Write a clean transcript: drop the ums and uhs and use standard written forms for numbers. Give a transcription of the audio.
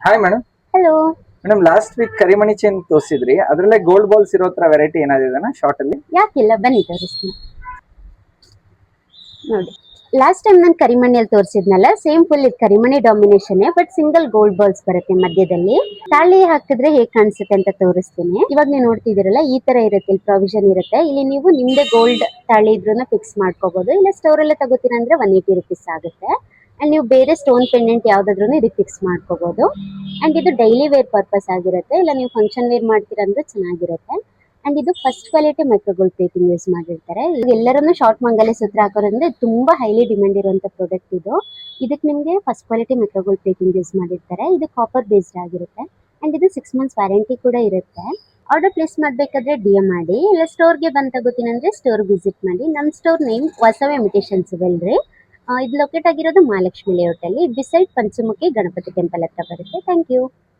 Hi madam. Hello. Madam last week ಕರಿಮಣಿ chain ತೋರಿಸಿದ್ರಿ, ಅದರಲ್ಲೇ ಗೋಲ್ಡ್ ಬಾಲ್ಸ್ ಇರೋ ತರ ವೆರೈಟಿ ಏನಾದಿದೆ ಶಾರ್ಟ್ ಅಲ್ಲಿ? ಯಾಕಿಲ್ಲ, ಬನ್ನಿ ತೋರಿಸ್ತೀನಿ ನೋಡಿ. ಲಾಸ್ಟ್ ಟೈಮ್ ನಾನು ಕರಿಮಣಿಯಲ್ಲಿ ತೋರಿಸಿದ್ನಲ್ಲ, ಸೇಮ್ ಫುಲ್ ಇದು ಕರಿಮಣಿ domination, but single gold balls ಬರುತ್ತೆ ಮಧ್ಯದಲ್ಲಿ. ತಾಳಿ ಹಾಕಿದ್ರೆ ಹೇಗೆ ಕಾಣಿಸುತ್ತೆ ಅಂತ ತೋರಿಸ್ತೀನಿ. ಇವಾಗ ನೀವು ನೋಡ್ತಿದ್ದೀರಲ್ಲ, ಈ ತರ ಇರುತ್ತೆ, ಇಲ್ಲಿ ಪ್ರಾವಿಷನ್ ಇರುತ್ತೆ. ಇಲ್ಲಿ ನೀವು ನಿಮ್ದೆ ಗೋಲ್ಡ್ ತಾಳಿ ಇದ್ರೂ ಫಿಕ್ಸ್ ಮಾಡ್ಕೋಬಹುದು. ಇಲ್ಲ ಸ್ಟೋರ್ ಎಲ್ಲ ತಗೋತೀರ ಅಂದ್ರೆ 180 rupees ಆಗುತ್ತೆ. ಅಂಡ್ ನೀವು ಬೇರೆ ಸ್ಟೋನ್ ಪೆಂಡೆಂಟ್ ಯಾವ್ದಾದ್ರು ಇದಕ್ಕೆ ಫಿಕ್ಸ್ ಮಾಡ್ಕೋಬಹುದು. ಅಂಡ್ ಇದು ಡೈಲಿ ವೇರ್ ಪರ್ಪಸ್ ಆಗಿರುತ್ತೆ, ಇಲ್ಲ ನೀವು ಫಂಕ್ಷನ್ ವೇರ್ ಮಾಡ್ತೀರಾ ಅಂದ್ರೆ ಚೆನ್ನಾಗಿರುತ್ತೆ. ಅಂಡ್ ಇದು ಫಸ್ಟ್ ಕ್ವಾಲಿಟಿ ಮೈಕ್ರೋಗೋಲ್ಡ್ ಪ್ಲೇಟಿಂಗ್ ಯೂಸ್ ಮಾಡಿರ್ತಾರೆ. ಎಲ್ಲರನ್ನು ಶಾರ್ಟ್ ಮಂಗಲ ಸೂತ್ರ ಹಾಕೋದ್ರಿಂದ ತುಂಬಾ ಹೈಲಿ ಡಿಮ್ಯಾಂಡ್ ಇರುವಂತ ಪ್ರಾಡಕ್ಟ್ ಇದು. ಇದಕ್ಕೆ ನಿಮಗೆ ಫಸ್ಟ್ ಕ್ವಾಲಿಟಿ ಮೈಕ್ರೋಗೋಲ್ಡ್ ಪ್ಲೇಟಿಂಗ್ ಯೂಸ್ ಮಾಡಿರ್ತಾರೆ. ಇದು ಕಾಪರ್ ಬೇಸ್ಡ್ ಆಗಿರುತ್ತೆ. ಅಂಡ್ ಇದು 6 months ವ್ಯಾರಂಟಿ ಕೂಡ ಇರುತ್ತೆ. ಆರ್ಡರ್ ಪ್ಲೇಸ್ ಮಾಡಬೇಕಾದ್ರೆ DM ಮಾಡಿ, ಇಲ್ಲ ಸ್ಟೋರ್ಗೆ ಬಂದು ತಗೋತೀನಿ ಅಂದ್ರೆ ಸ್ಟೋರ್ ವಿಸಿಟ್ ಮಾಡಿ. ನಮ್ಮ store name Vasavi imitations jewellery. ಇದು ಲೊಕೇಟ್ ಆಗಿರೋದು ಮಹಾಲಕ್ಷ್ಮಿ ಲೇಔಟ್ ಅಲ್ಲಿ, ಬಿಸೈಡ್ ಪಂಚಮುಖಿ ಗಣಪತಿ ಟೆಂಪಲ್ ಹತ್ರ ಬರುತ್ತೆ. Thank you.